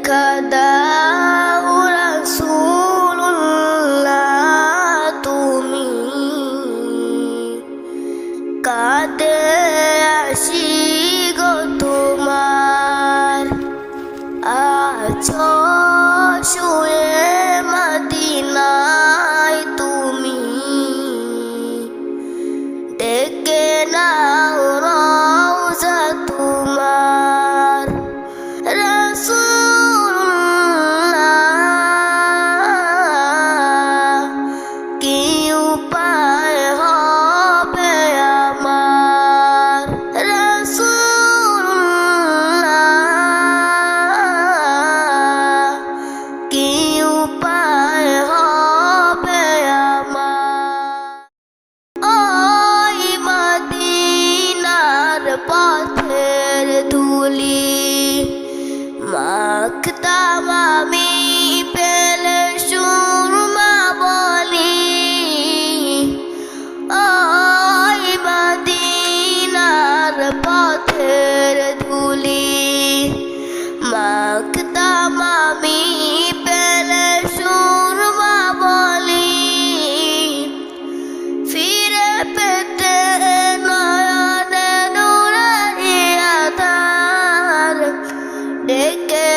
দেখা দাও রাসূলুল্লাহ তুমি কাঁদে আসি গো তোমার আছো শুয়ে মদিনায় তুমি ডেকে নাও রওজা তোমার রাসূলুল্লাহ কি উপায় হবে আমার রাসূলুল্লাহ কি উপায় হবে আমার ওই মদিনার পথের ধুলি মাখতাম আমি পেলে সুরমা বলি ওই মদিনার পথের ধুলি মাখতাম আমি পেলে সুরমা বলি ফিরে পেতে নয়নে নুরানি আধার ডেকে